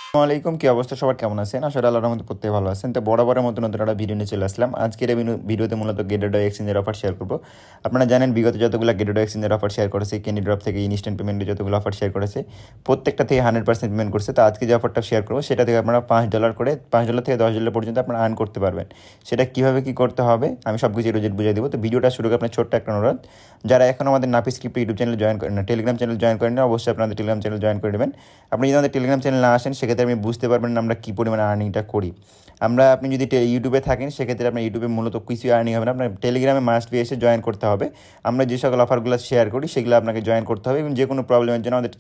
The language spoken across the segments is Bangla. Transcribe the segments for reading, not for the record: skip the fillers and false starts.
আসসালামু আলাইকুম, কি অবস্থা? সবার কেমন আছেন? আসলে আল্লাহর রহমতে প্রত্যেকে ভালো আছেন। তো বরাবরের মতো নতুন একটা ভিডিও নিয়ে চলে আসলাম। আজকের এই ভিডিওতে মূলত গেটওয়ে এক্সচেঞ্জের অফার শেয়ার করব। আপনারা জানেন বিগত যতগুলো গেটওয়ে এক্সচেঞ্জের অফার শেয়ার করেছে, ক্যান্ডি ড্রপ থেকে ইনস্ট্যান্ট পেমেন্টের যতগুলো অফার শেয়ার করেছে, প্রত্যেকটা থেকে 100% পেমেন্ট করছে। তো আজকে যে অফারটা শেয়ার করবো সেটা থেকে আপনারা $5 করে $5 থেকে $10 পর্যন্ত আপনারা আর্ন করতে পারবেন। সেটা কীভাবে কী করতে হবে আমি সব কিছু রোজের বুঝিয়ে দেবো। তো ভিডিওটা শুরু করে আপনার ছোট্ট একটা অনুরোধ, যারা এখন আমাদের নাপিস ক্রিপ্টো ইউটিউব চ্যানেল জয়েন করেন না, টেলিগ্রাম চ্যানেল জয়েন করেন না, অবশ্যই আপনাদের টেলিগ্রাম চ্যানেল জয়েন করে নেবেন। আপনি যদি আমাদের টেলিগ্রাম চ্যানেল না আসেন সেক্ষেত্রে আপনি বুঝতে পারবেন না আমরা কী পরিমাণে আর্নিংটা করি। আপনি যদি ইউটিউবে থাকেন সেক্ষেত্রে আপনার ইউটিউবে মূলত কিছুই আর্নিং হবে না, আপনার টেলিগ্রামে মাস্ট বি এসে জয়েন করতে হবে। আমরা যে সকল অফারগুলো শেয়ার করি সেগুলো আপনাকে জয়েন করতে হবে, এবং যে কোনো প্রবলেমের জন্য আমাদের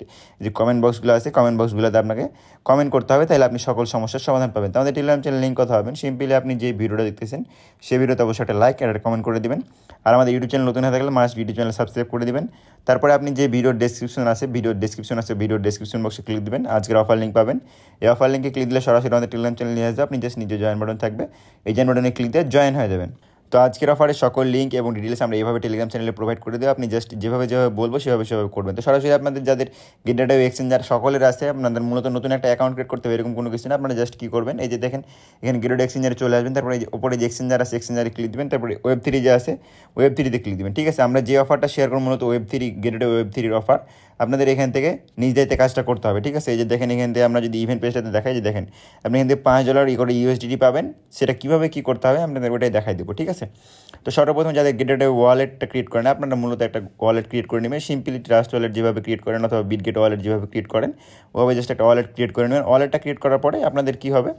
যে কমেন্ট বক্সগুলো আছে কমেন্ট বক্সগুলোতে আপনাকে কমেন্ট করতে হবে, তাহলে আপনি সকল সমস্যার সমাধান পাবেন। তো আমাদের টেলিগ্রাম চ্যানেল লিঙ্ক কথা হবেন, সিম্পলি আপনি যে ভিডিওটা দেখতেছেন সেই ভিডিওতে অবশ্যই একটা লাইক আর একটা কমেন্ট করে দিবেন। আর আমাদের ইউটিউব চ্যানেল নতুন হয়ে থাকলে মাস্ট ইউটিউব চ্যানেল সাবস্ক্রাইব করে দিবেন। তারপরে আপনি যে ভিডিওর ডেসক্রিপশন বক্সে ক্লিক দিবেন, আজকের অফার লিঙ্ক পাবেন। এই অফার লিঙ্কে ক্লিক দিলে সরাসরি আমাদের টেলিগ্রাম চ্যানেল নিয়ে আসবে। আপনি জাস্ট নিজে জয়েন বাটন থাকবে, এই জয়েন বাটনে ক্লিক দিয়ে জয়েন হয়ে যাবেন। তো আজকের অফারের সকল লিঙ্ক এবং ডিটেলস আমরা এইভাবে টেলিগ্রাম চ্যানেলে প্রোভাইড করে দেবো। আপনি জাস্ট যেভাবে বলবো সেভাবে করবেন। তো সরাসরি আপনাদের যাদের গেটওয়ে এক্সচেঞ্জার সকলের আছে, আপনাদের মূলত নতুন একটা অ্যাকাউন্ট ক্রিয়েট করতে হবে এরকম কোনো কিছু না। আপনারা জাস্ট কী করবেন, এই যে দেখেন এখানে গেটওয়ে এক্সচেঞ্জারে চলে আসবেন, তারপরে এই যে ওপরে যে এক্সচেঞ্জার আছে এক্সচেঞ্জারে ক্লিক দেবেন, তারপরে ওয়েব3 যে আছে ওয়েব3তে ক্লিক দেবেন। ঠিক আছে, আমরা যে অফারটা শেয়ার করবো মূলত ওয়েব3 গেটওয়ে ওয়েব3 অফার। আপনাদের এখান থেকে নিজ দায়িত্বে কাজটা করতে হবে। ঠিক আছে, এই যে দেখেন এখান থেকে আমরা যদি ইভেন্ট পেজটাতে দেখাই, যে দেখেন আপনি এখান থেকে $5 করে ইউএসডিটি পাবেন। সেটা কীভাবে কী করতে হবে আপনাদের ওটাই দেখাই দেবো। ঠিক আছে, তো সর্বপ্রথম যাদের গেটওয়ে ওয়ালেটটা ক্রিয়েট করেন, আপনারা মূলত একটা ওয়ালেট ক্রিয়েট করে নেবেন। সিম্পলি ট্রাস্ট ওয়ালেট যেভাবে ক্রিয়েট করেন অথবা বিটগেট ওয়ালেট যেভাবে ক্রিয়েট করেন ওভাবে জাস্ট একটা ওয়ালেট ক্রিয়েট করে নেবেন। ওয়ালেটটা ক্রিয়েট করার পরে আপনাদের কী হবে,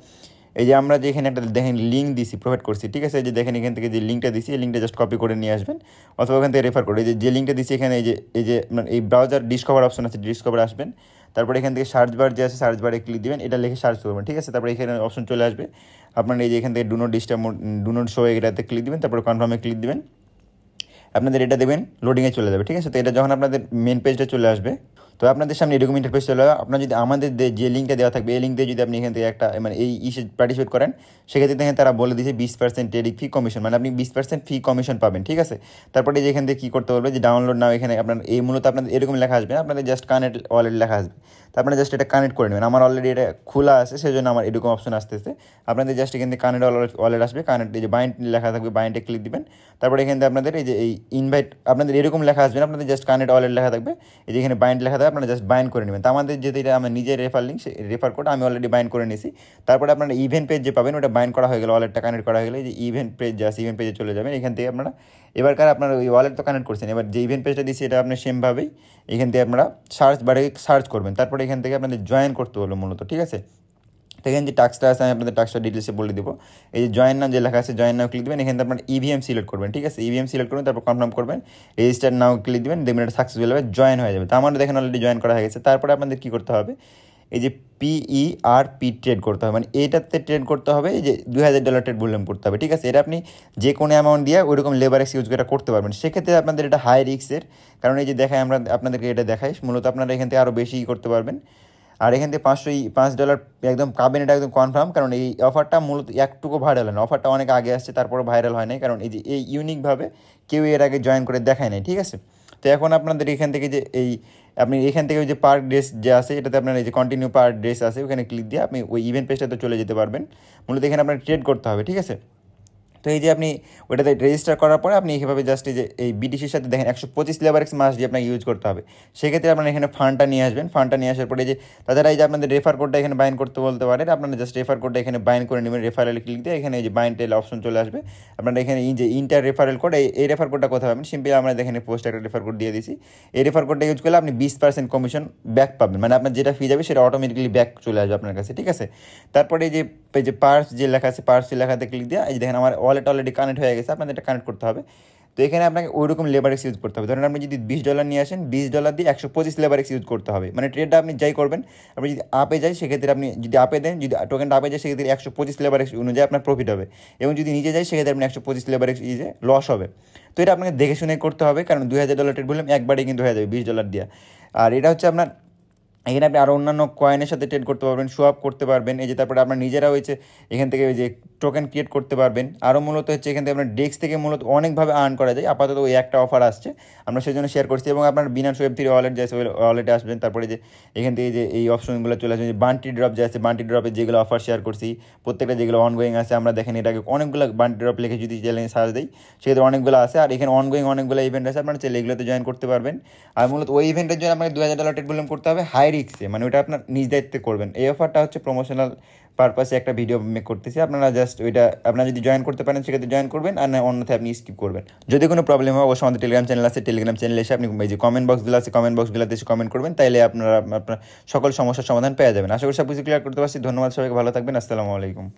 এই যে আমরা যে এখানে একটা দেখেন লিঙ্ক দিছি প্রোভাইড করছি। ঠিক আছে, এই যে দেখেন এখান থেকে যে লিঙ্কটা দিছি এই লিঙ্কটা জাস্ট কপি করে নিয়ে আসবেন, অথবা ওখান থেকে রেফার করে যে লিঙ্কটা দিছি এখানে এই যে এই ব্রাউজার ডিসকভার অপশন আছে, ডিসকভার আসবেন। তারপরে এখান থেকে সার্চ বার যে আছে সার্চ বারে ক্লিক দিবেন, এটা লিখে সার্চ করবেন। ঠিক আছে, তারপরে এখানে অপশন চলে আসবে আপনার এই যে এখান থেকে ডু নট শো এটাতে ক্লিক দিবেন, তারপরে কনফার্মে ক্লিক দিবেন। আপনাদের এটা দেবেন লোডিংয়ে চলে যাবে। ঠিক আছে, তো এটা যখন আপনাদের মেন পেজটা চলে আসবে, তো আপনাদের সামনে এরকম ইন্টারফেস চলে যাবে। আপনার যদি আমাদের যে লিঙ্কটা দেওয়া থাকবে এই লিঙ্ক দিয়ে যদি আপনি এখান থেকে একটা মানে এই পার্টিসিপেট করেন, সেক্ষেত্রে দেখেন তারা বলে দিয়েছে 20% ট্রেডিং ফি কমিশন, মানে আপনি 20% ফি কমিশন পাবেন। ঠিক আছে, তারপরে যে এখান থেকে কী করতে বলবে যে ডাউনলোড নাও, এখানে আপনার এই মূলত আপনাদের এরকম লেখা আসবে, আপনাদের জাস্ট কানেক্ট ওয়ালেট লেখা আসবে। তো আপনারা জাস্ট এটা কানেক্ট করে নেবেন। আমার অলরেডি এটা খোলা আছে সেজন্য আমার এরকম অপশন আসতেছে। আপনাদের জাস্ট এখান থেকে কানেক্ট ওয়ালেট আসবে, কানেক্ট এই যে বাইন্ড লেখা থাকবে বাইন্ডে ক্লিক দিবেন। তারপরে এখান থেকে আপনাদের এই যে এই ইনভাইট আপনাদের এরকম লেখা আসবে না, আপনাদের জাস্ট কানেক্ট ওয়ালেট লেখা থাকবে, এই যে এখানে বাইন্ড লেখা থাকবে, আপনারা জাস্ট বাইন্ড করে নেবেন। তো আমাদের যেহেতু এটা আমার নিজের রেফার লিঙ্ক, সেই রেফার কোড আমি অলরেডি বাইন্ড করে নিয়েছি। তারপরে আপনারা ইভেন্ট পেজ যে পাবেন ওটা বাইন্ড করা হয়ে গেলে, ওয়ালেটটা কানেক্ট করা হয়ে গেলে যে ইভেন্ট পেজ যে আছে ইভেন্ট পেজে চলে যাবেন। এখান থেকে আপনারা এবারকার আপনার ওই ওয়ালেট তো কানেক্ট করছেন, এবার যে ইভেন্ট পেজটা দিচ্ছি এটা আপনি সেমভাবেই এখান থেকে আপনারা সার্চ বারে সার্চ করবেন। তারপরে এখান থেকে আপনাদের জয়েন করতে হলো মূলত। ঠিক আছে, তো এখানে যে টাস্কটা আছে আমি আপনাদের টাস্কটা ডিটেলসে বলে দেবো। এই যে জয়েন নাম যে লেখা আছে জয়েন নাও ক্লিক দেবেন, এখানে আপনার ইভিএম সিলেক্ট করবেন। ঠিক আছে, ইভিএম সিলেক্ট করবেন, তারপর কনফার্ম করবেন, রেজিস্টার নাও ক্লিক দেবেন, দেখবেন এটা সাকসেসফুল হবে, জয়েন হয়ে যাবে। তো আমার দেখেন অলরেডি জয়েন করা হয়ে গেছে। তারপরে আপনাদের কী করতে হবে, এই যে PERP ট্রেড করতে হবে, মানে এইটাতে ট্রেড করতে হবে, এই যে $2000 ট্রেড ভলিউম করতে হবে। ঠিক আছে, এটা আপনি যে কোনো অ্যামাউন্ট দিয়ে ওইরকম লেবার এক্স ইউজ করে করতে পারবেন। সেক্ষেত্রে আপনাদের এটা হাই রিস্কের, কারণ এই যে দেখাই আমরা আপনাদেরকে এটা দেখাই, মূলত আপনারা এখান থেকে আরও বেশি করতে পারবেন। আর এখান থেকে $5 একদম পাবেন, এটা একদম কনফার্ম, কারণ এই অফারটা মূলত একটুকু ভাইরাল হয় না। অফারটা অনেক আগে আসছে তারপরে ভাইরাল হয় নাই, কারণ এই যে এই ইউনিকভাবে কেউ এর আগে জয়েন করে দেখায় নাই। ঠিক আছে, তো এখন আপনাদের এখান থেকে যে আপনি এখান থেকে ওই যে পার ড্রেস যে আছে এটাতে আপনার এই যে কন্টিনিউ পার ড্রেস আছে ওখানে ক্লিক দিয়ে আপনি ওই ইভেন্ট পেজটাতে চলে যেতে পারবেন। মূলত এখানে আপনার ট্রেড করতে হবে। ঠিক আছে, তো এই যে আপনি ওটাতে রেজিস্টার করার পরে আপনি এইভাবে জাস্ট এই যে এই বিটিসির সাথে দেখেন 125 লেবার এক্স মাস দিয়ে আপনাকে ইউজ করতে হবে। সেক্ষেত্রে আপনারা এখানে ফান্ডটা নিয়ে আসবেন। ফান্ডটা নিয়ে আসার পরে যে তাছাড়া এই যে আপনাদের রেফার কোডটা এখানে বাইন্ড করতে বলতে পারেন, আপনারা জাস্ট রেফার কোডটা এখানে বাইন্ড করে নেবেন। রেফারেলে ক্লিক দিয়ে এখানে এই যে বাইন্ড টেল অপশন চলে আসবে। আপনারা এখানে এই যে ইন্টার রেফারেল কোড, এই রেফার কোডটা কোথায় পাবেন, সিম্পলি আমরা এখানে পোস্ট একটা রেফার কোড দিয়ে দিয়েছি। এই রেফার কোডটা ইউজ করলে আপনি 20% কমিশন ব্যাক পাবেন, মানে আপনার যেটা ফি যাবে সেটা অটোমেটিক্যালি ব্যাক চলে আসবে আপনার কাছে। ঠিক আছে, তারপরে এই যে পার্স যে লেখা আছে পার্স লেখাতে ক্লিক দিয়ে এই যে দেখেন আমার ওয়ালেট অলরেডি কানেক্ট হয়ে গেছে, আপনাদের এটা কানেক্ট করতে হবে। তো এখানে আপনাকে ওইরকম লেবার এক্স ইউজ করতে হবে। ধরেন আপনি যদি $20 নিয়ে আসেন, $20 দিয়ে 125 লেবার এক্স ইউজ করতে হবে, মানে ট্রেডটা আপনি যাই করবেন। আপনি যদি আপে যায় সেক্ষেত্রে আপনি যদি আপে দেন, যদি টোকেনটা আপে যায় সেক্ষেত্রে 125 লেবার এক্স অনুযায়ী আপনার প্রফিট হবে, এবং যদি নিজে যায় সেক্ষেত্রে আপনি 125 লেবার এক্স ইজে লস হবে। তো এটা আপনাকে দেখে শুনে করতে হবে, কারণ $2000 ট্রেড বললাম একবারেই কিন্তু হয়ে যাবে $20 দিয়ে। আর এটা হচ্ছে আপনার এখানে আপনি আরও অন্যান্য কয়েনের সাথে ট্রেড করতে পারবেন, সোয়াপ করতে পারবেন। এই যে তারপরে আপনার নিজেরা হয়েছে এখান থেকে ওই যে টোকেন ক্রিয়েট করতে পারবেন। আরও মূলত হচ্ছে এখান থেকে আপনার ডেস্ক থেকে মূলত অনেকভাবে আর্ন করা যায়। আপাতত ওই একটা অফার আসছে, আমরা সেই জন্য শেয়ার করছি। এবং আপনার বিনান্স ওয়েব3 ওয়ালেট যে আছে ওই ওয়ালেটে আসবেন, তারপরে যে এখান থেকে যে এই অপশনগুলো চলে আসবে, যে বান্টি ড্রপ যে আছে, বান্টি ড্রপের যেগুলো অফার শেয়ার করছি প্রত্যেকটা যেগুলো অনগোয়িং আছে, আমরা দেখেন এটাকে অনেকগুলো বান্টি ড্রপ লিখে যদি চ্যালেঞ্জ সার্চ দিই সেক্ষেত্রে অনেকগুলো আছে। আর এখানে অনগোয়িং অনেকগুলো ইভেন্ট আছে, আপনারা চাইলে এগুলোতে জয়েন করতে পারবেন। আর মূলত ওই ইভেন্টের জন্য আপনাকে $2000 ট্রেড ভলিউম করতে হবে হাই রিস্কে, মানে ওটা আপনার নিজ দায়িত্বে করবেন। এই অফারটা হচ্ছে প্রমোশনাল পারপাসে একটা ভিডিও মেক করতেছি, আপনারা জাস্ট ওইটা আপনারা যদি জয়েন করতে পারেন সেক্ষেত্রে জয়েন করবেন, আর না অন্যথায় আপনি স্কিপ করবেন। যদি কোনো প্রবলেম হয় অবশ্যই আমাদের টেলিগ্রাম চ্যানেল আছে, টেলিগ্রাম চ্যানেলে এসে আপনি এই যে কমেন্ট বক্সগুলো আছে কমেন্ট বক্সগুলোতে এসে কমেন্ট করবেন, তাইলে আপনারা আপনার সকল সমস্যার সমাধান পেয়ে যাবেন। আশা করি সব কিছু ক্লিয়ার করতে পারছি। ধন্যবাদ, সবাইকে ভালো থাকবেন। আসসালামু আলাইকুম।